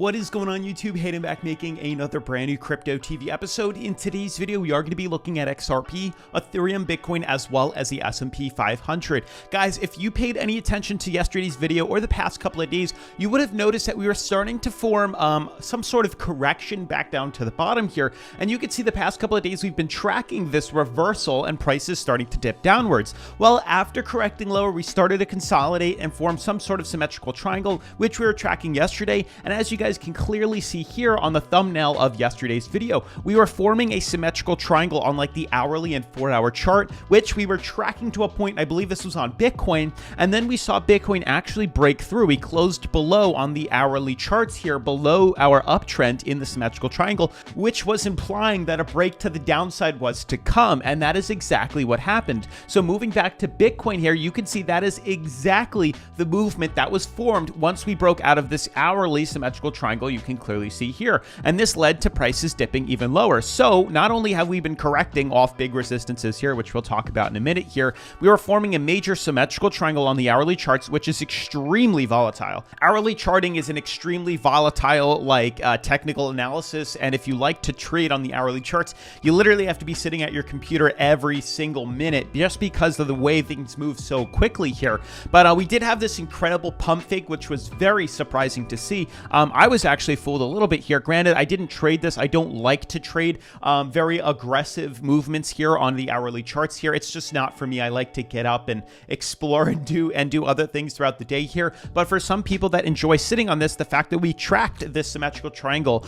What is going on YouTube? Hayden back making another brand new Crypto TV episode. In today's video, we are going to be looking at XRP, Ethereum, Bitcoin, as well as the S&P 500. Guys, if you paid any attention to yesterday's video or the past couple of days, you would have noticed that we were starting to form some sort of correction back down to the bottom here. And you can see the past couple of days we've been tracking this reversal and prices starting to dip downwards. Well, after correcting lower, we started to consolidate and form some sort of symmetrical triangle, which we were tracking yesterday. And as you guys can clearly see here on the thumbnail of yesterday's video, we were forming a symmetrical triangle on like the hourly and 4-hour chart, which we were tracking to a point, I believe this was on Bitcoin, and then we saw Bitcoin actually break through. We closed below on the hourly charts here, below our uptrend in the symmetrical triangle, which was implying that a break to the downside was to come, and that is exactly what happened. So moving back to Bitcoin here, you can see that is exactly the movement that was formed once we broke out of this hourly symmetrical triangle you can clearly see here, and this led to prices dipping even lower. So not only have we been correcting off big resistances here, which we'll talk about in a minute here, we were forming a major symmetrical triangle on the hourly charts, which is extremely volatile. Hourly charting is an extremely volatile technical analysis, and if you like to trade on the hourly charts, you literally have to be sitting at your computer every single minute just because of the way things move so quickly here. But we did have this incredible pump fake, which was very surprising to see. I was actually fooled a little bit here. Granted, I didn't trade this. I don't like to trade very aggressive movements here on the hourly charts here. It's just not for me. I like to get up and explore and do other things throughout the day here. But for some people that enjoy sitting on this, the fact that we tracked this symmetrical triangle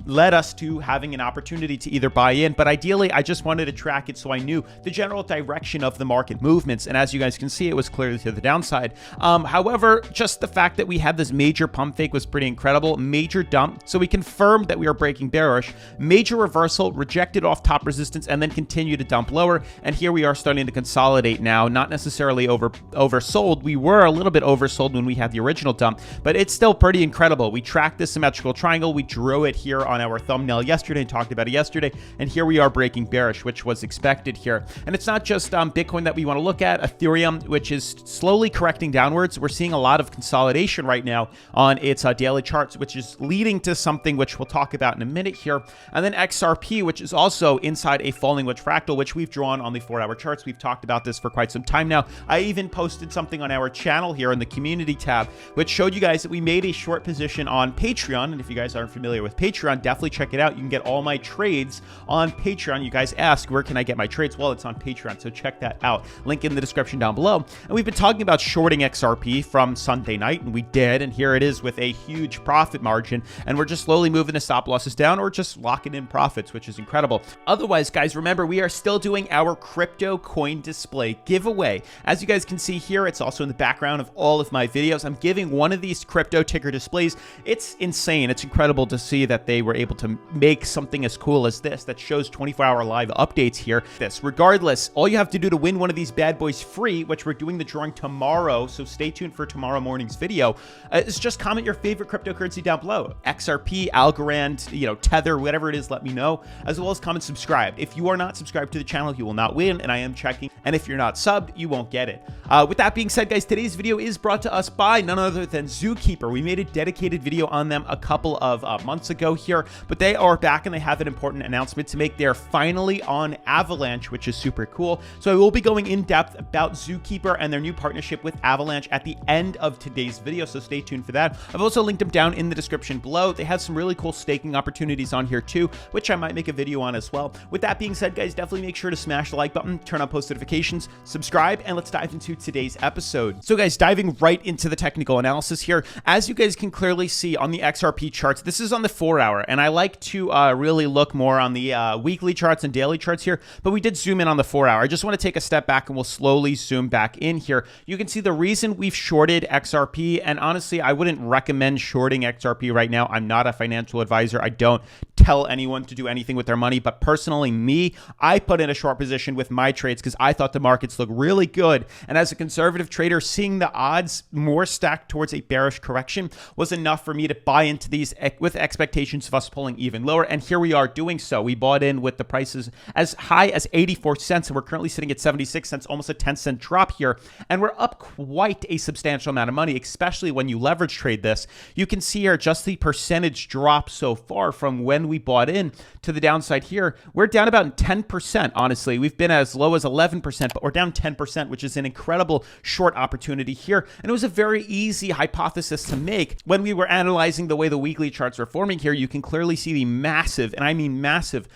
led us to having an opportunity to either buy in. But ideally, I just wanted to track it so I knew the general direction of the market movements. And as you guys can see, it was clearly to the downside. However, just the fact that we had this major pump fake was pretty incredible. Major dump, so we confirmed that we are breaking bearish, major reversal, rejected off top resistance, and then continue to dump lower. And here we are starting to consolidate now, not necessarily oversold. We were a little bit oversold when we had the original dump, but it's still pretty incredible. We tracked this symmetrical triangle, we drew it here on our thumbnail yesterday and talked about it yesterday, and here we are breaking bearish, which was expected here. And it's not just Bitcoin that we want to look at. Ethereum, which is slowly correcting downwards, we're seeing a lot of consolidation right now on its daily charts, which is leading to something which we'll talk about in a minute here. And then XRP, which is also inside a falling wedge fractal, which we've drawn on the 4-hour charts. We've talked about this for quite some time now. I even posted something on our channel here in the community tab, which showed you guys that we made a short position on Patreon. And if you guys aren't familiar with Patreon, definitely check it out. You can get all my trades on Patreon. You guys ask, where can I get my trades? Well, it's on Patreon, so check that out. Link in the description down below. And we've been talking about shorting XRP from Sunday night, and we did. And here it is with a huge profit margin. And we're just slowly moving the stop losses down or just locking in profits, which is incredible. Otherwise, guys, remember, we are still doing our crypto coin display giveaway. As you guys can see here, it's also in the background of all of my videos. I'm giving one of these crypto ticker displays. It's insane. It's incredible to see that they were able to make something as cool as this that shows 24-hour live updates here. Regardless, all you have to do to win one of these bad boys free, which we're doing the drawing tomorrow, so stay tuned for tomorrow morning's video, is just comment your favorite cryptocurrency down below. XRP, Algorand, Tether, whatever it is, let me know, as well as comment subscribe. If you are not subscribed to the channel, you will not win, and I am checking. And if you're not subbed, you won't get it. With that being said, guys, today's video is brought to us by none other than Zookeeper. We made a dedicated video on them a couple of months ago here, but they are back and they have an important announcement to make. They're finally on Avalanche, which is super cool. So I will be going in depth about Zookeeper and their new partnership with Avalanche at the end of today's video, so stay tuned for that. I've also linked them down in the description below. They have some really cool staking opportunities on here too, which I might make a video on as well. With that being said, guys, definitely make sure to smash the like button, turn on post notifications, subscribe, and let's dive into today's episode. So guys, diving right into the technical analysis here, as you guys can clearly see on the XRP charts, this is on the 4-hour, and I like to really look more on the weekly charts and daily charts here, but we did zoom in on the 4-hour. I just want to take a step back and we'll slowly zoom back in here. You can see the reason we've shorted XRP, and honestly, I wouldn't recommend shorting XRP right now. I'm not a financial advisor. I don't tell anyone to do anything with their money, but personally, I put in a short position with my trades because I thought the markets looked really good. And as a conservative trader, seeing the odds more stacked towards a bearish correction was enough for me to buy into these with expectations of us pulling even lower. And here we are doing so. We bought in with the prices as high as 84 cents, and we're currently sitting at 76 cents, almost a 10-cent drop here. And we're up quite a substantial amount of money, especially when you leverage trade this. You can see here just the percentage drop so far from when we bought in to the downside here. We're down about 10%, honestly. We've been as low as 11%, but we're down 10%, which is an incredible short opportunity here. And it was a very easy hypothesis to make. When we were analyzing the way the weekly charts were forming here, you can clearly see the massive, and I mean massive,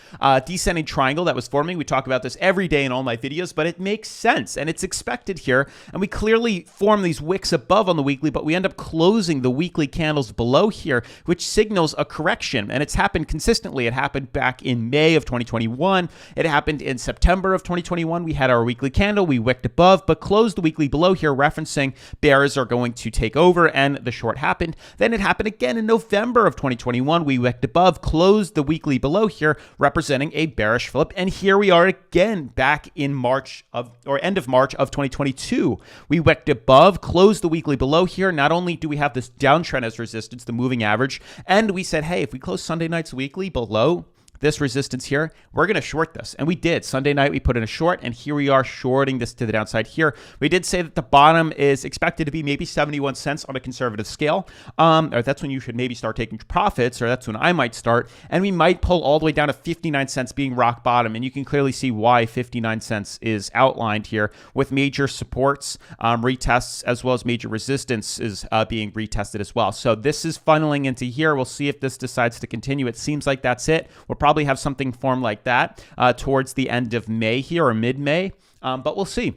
descending triangle that was forming. We talk about this every day in all my videos, but it makes sense, and it's expected here. And we clearly form these wicks above on the weekly, but we end up closing the weekly candles below here, which signals a correction. And it's happened consistently. It happened back in May of 2021. It happened in September of 2021. We had our weekly candle. We wicked above, but closed the weekly below here, referencing bears are going to take over, and the short happened. Then it happened again in November of 2021. We wicked above, closed the weekly below here, representing a bearish flip. And here we are again back in end of March of 2022. We wicked above, closed the weekly below here. Not only do we have this downtrend as resistance, the moving average, and we said, hey, if we close Sunday night's weekly below this resistance here, we're going to short this. And we did. Sunday night, we put in a short, and here we are shorting this to the downside here. We did say that the bottom is expected to be maybe 71 cents on a conservative scale. Or that's when you should maybe start taking profits, or that's when I might start. And we might pull all the way down to 59 cents being rock bottom. And you can clearly see why 59 cents is outlined here with major supports, retests, as well as major resistance is being retested as well. So this is funneling into here. We'll see if this decides to continue. It seems like that's it. We'll probably have something form like that towards the end of May here, or mid-May, but we'll see.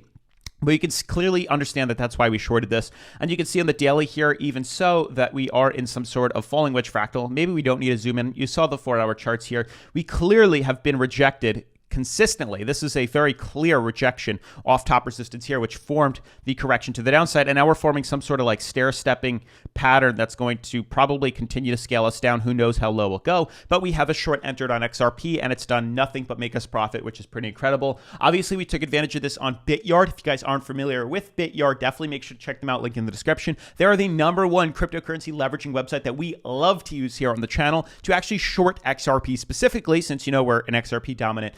But you can clearly understand that that's why we shorted this. And you can see on the daily here, even so, that we are in some sort of falling wedge fractal. Maybe we don't need to zoom in. You saw the 4-hour charts here. We clearly have been rejected consistently. This is a very clear rejection off top resistance here, which formed the correction to the downside. And now we're forming some sort of like stair-stepping pattern that's going to probably continue to scale us down. Who knows how low we'll go, but we have a short entered on XRP, and it's done nothing but make us profit, which is pretty incredible. Obviously, we took advantage of this on Bityard. If you guys aren't familiar with Bityard, definitely make sure to check them out. Link in the description. They are the #1 cryptocurrency leveraging website that we love to use here on the channel to actually short XRP specifically, since, we're an XRP dominant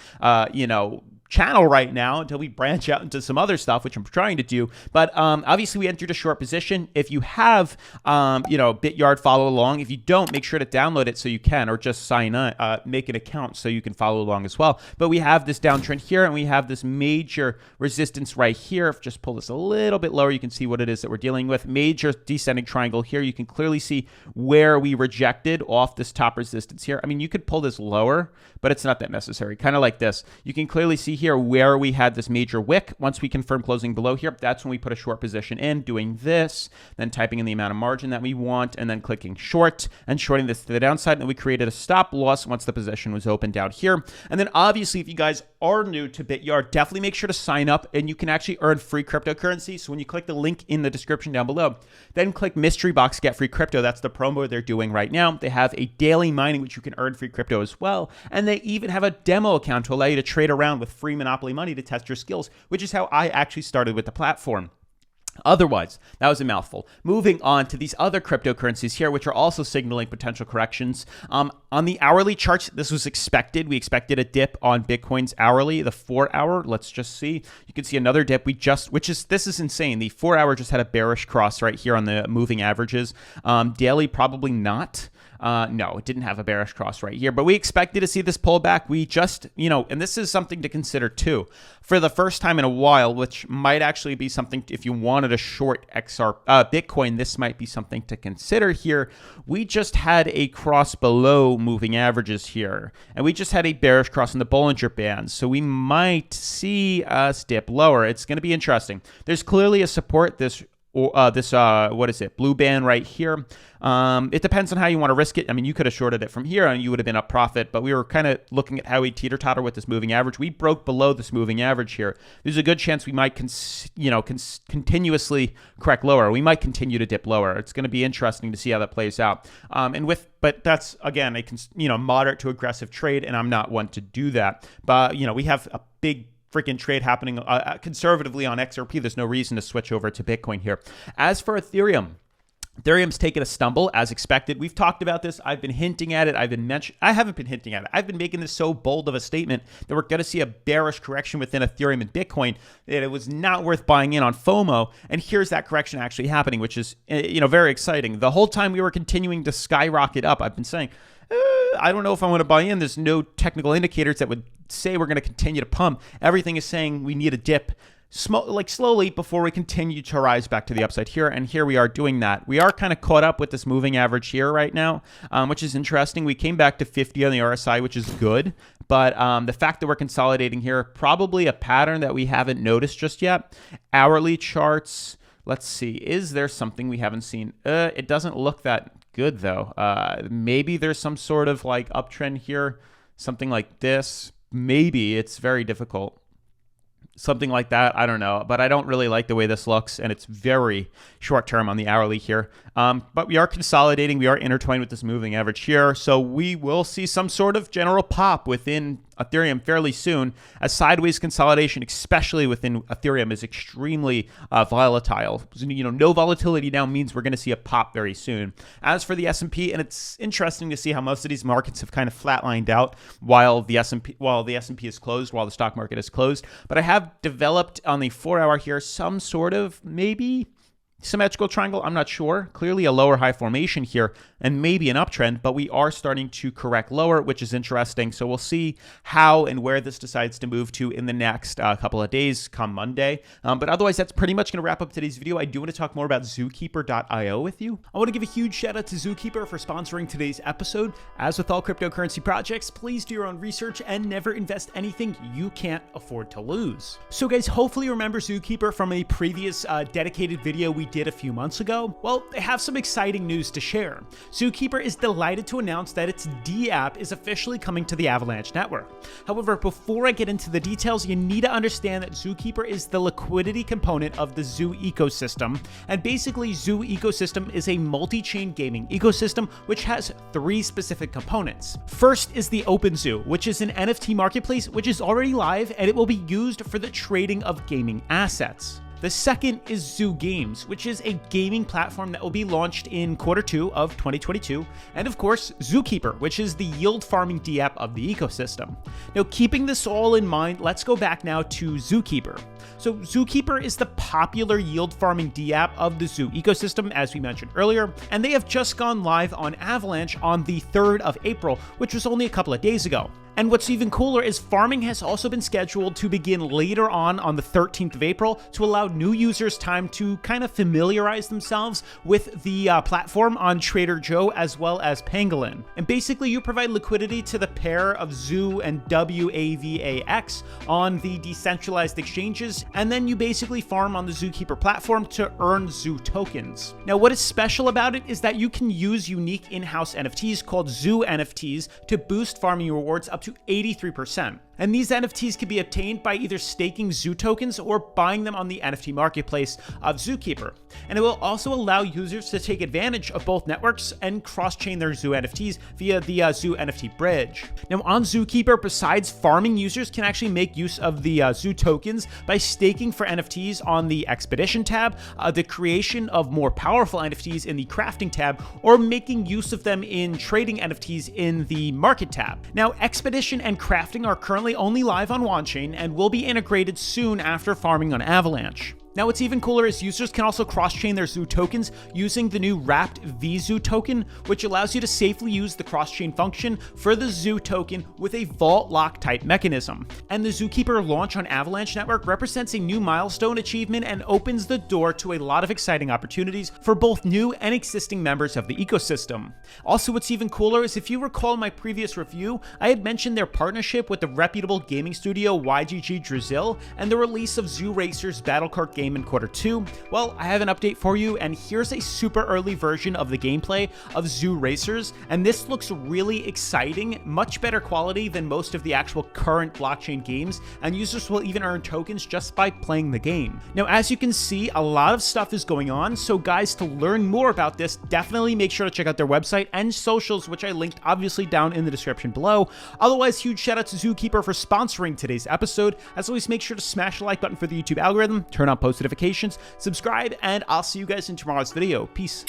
channel right now until we branch out into some other stuff, which I'm trying to do. But obviously, we entered a short position. If you have, Bityard, follow along. If you don't, make sure to download it so you can, or just sign up, make an account so you can follow along as well. But we have this downtrend here, and we have this major resistance right here. If just pull this a little bit lower, you can see what it is that we're dealing with. Major descending triangle here. You can clearly see where we rejected off this top resistance here. I mean, you could pull this lower, but it's not that necessary. Kind of like this. You can clearly see here where we had this major wick. Once we confirm closing below here, that's when we put a short position in, doing this, then typing in the amount of margin that we want, and then clicking short and shorting this to the downside. And we created a stop loss once the position was opened out here. And then obviously, if you guys are new to Bityard, definitely make sure to sign up, and you can actually earn free cryptocurrency. So when you click the link in the description down below, then click mystery box, get free crypto. That's the promo they're doing right now. They have a daily mining, which you can earn free crypto as well. And they even have a demo account to allow you to trade around with free Monopoly money to test your skills, which is how I actually started with the platform. Otherwise, that was a mouthful. Moving on to these other cryptocurrencies here, which are also signaling potential corrections. On the hourly charts, this was expected. We expected a dip on Bitcoin's hourly, the 4-hour. Let's just see. You can see another dip. This is insane. The 4-hour just had a bearish cross right here on the moving averages. Daily, probably not. No, it didn't have a bearish cross right here, but we expected to see this pullback. We just, and this is something to consider too. For the first time in a while, which might actually be something, if you wanted a short Bitcoin, this might be something to consider here. We just had a cross below moving averages here, and we just had a bearish cross in the Bollinger Band, so we might see us dip lower. It's going to be interesting. There's clearly a support. This or this what is it, blue band right here. It depends on how you want to risk it. I mean, you could have shorted it from here and you would have been up profit, but we were kind of looking at how we teeter-totter with this moving average. We broke below this moving average here. There's a good chance we might continuously correct lower. We might continue to dip lower. It's going to be interesting to see how that plays out. But that's, again, a moderate to aggressive trade, and I'm not one to do that. But we have a big freaking trade happening conservatively on XRP. There's no reason to switch over to Bitcoin here. As for Ethereum's taken a stumble as expected. We've talked about this. I've been hinting at it. I haven't been hinting at it. I've been making this so bold of a statement that we're going to see a bearish correction within Ethereum and Bitcoin that it was not worth buying in on FOMO. And here's that correction actually happening, which is, very exciting. The whole time we were continuing to skyrocket up, I've been saying, I don't know if I want to buy in. There's no technical indicators that would say we're going to continue to pump. Everything is saying we need a dip slowly before we continue to rise back to the upside here. And here we are doing that. We are kind of caught up with this moving average here right now, which is interesting. We came back to 50 on the RSI, which is good. But the fact that we're consolidating here, probably a pattern that we haven't noticed just yet. Hourly charts, let's see. Is there something we haven't seen? It doesn't look that good though. Maybe there's some sort of like uptrend here, something like this. Maybe. It's very difficult. Something like that. I don't know, but I don't really like the way this looks, and it's very short term on the hourly here. But we are consolidating. We are intertwined with this moving average here, so we will see some sort of general pop within Ethereum fairly soon. As sideways consolidation, especially within Ethereum, is extremely volatile. No volatility now means we're going to see a pop very soon. As for the S&P, and it's interesting to see how most of these markets have kind of flatlined out while the S&P is closed, while the stock market is closed. But I have developed on the 4-hour here some sort of maybe symmetrical triangle. I'm not sure. Clearly a lower high formation here and maybe an uptrend, but we are starting to correct lower, which is interesting. So we'll see how and where this decides to move to in the next couple of days come Monday. But otherwise, that's pretty much going to wrap up today's video. I do want to talk more about Zookeeper.io with you. I want to give a huge shout out to Zookeeper for sponsoring today's episode. As with all cryptocurrency projects, please do your own research and never invest anything you can't afford to lose. So guys, hopefully you remember Zookeeper from a previous dedicated video we did a few months ago. Well, they have some exciting news to share. Zookeeper is delighted to announce that its D app is officially coming to the Avalanche network. However, before I get into the details, you need to understand that Zookeeper is the liquidity component of the Zoo ecosystem, and basically Zoo ecosystem is a multi-chain gaming ecosystem which has 3 specific components. First is the OpenZoo, which is an NFT marketplace which is already live, and it will be used for the trading of gaming assets. The second is Zoo Games, which is a gaming platform that will be launched in Q2 of 2022. And of course, Zookeeper, which is the yield farming D app of the ecosystem. Now, keeping this all in mind, let's go back now to Zookeeper. So Zookeeper is the popular yield farming D app of the Zoo ecosystem, as we mentioned earlier, and they have just gone live on Avalanche on the 3rd of April, which was only a couple of days ago. And what's even cooler is farming has also been scheduled to begin later on the 13th of April to allow new users time to kind of familiarize themselves with the platform on Trader Joe as well as Pangolin. And basically you provide liquidity to the pair of Zoo and WAVAX on the decentralized exchanges, and then you basically farm on the Zookeeper platform to earn Zoo tokens. Now, what is special about it is that you can use unique in-house NFTs called Zoo NFTs to boost farming rewards up to 83%. And these NFTs can be obtained by either staking Zoo tokens or buying them on the NFT marketplace of Zookeeper. And it will also allow users to take advantage of both networks and cross-chain their Zoo NFTs via the Zoo NFT bridge. Now on Zookeeper, besides farming, users can actually make use of the Zoo tokens by staking for NFTs on the Expedition tab, the creation of more powerful NFTs in the Crafting tab, or making use of them in trading NFTs in the Market tab. Now, Expedition and Crafting are currently only live on OneChain and will be integrated soon after farming on Avalanche. Now, what's even cooler is users can also cross-chain their Zoo tokens using the new wrapped VZoo token, which allows you to safely use the cross-chain function for the Zoo token with a vault lock type mechanism. And the Zookeeper launch on Avalanche Network represents a new milestone achievement and opens the door to a lot of exciting opportunities for both new and existing members of the ecosystem. Also, what's even cooler is, if you recall my previous review, I had mentioned their partnership with the reputable gaming studio YGG Brazil and the release of Zoo Racer's Battle Kart game game in Q2? Well, I have an update for you, and here's a super early version of the gameplay of Zoo Racers, and this looks really exciting, much better quality than most of the actual current blockchain games, and users will even earn tokens just by playing the game. Now, as you can see, a lot of stuff is going on, so guys, to learn more about this, definitely make sure to check out their website and socials, which I linked obviously down in the description below. Otherwise, huge shout out to Zookeeper for sponsoring today's episode. As always, make sure to smash the like button for the YouTube algorithm, turn on post notifications, subscribe, and I'll see you guys in tomorrow's video. Peace.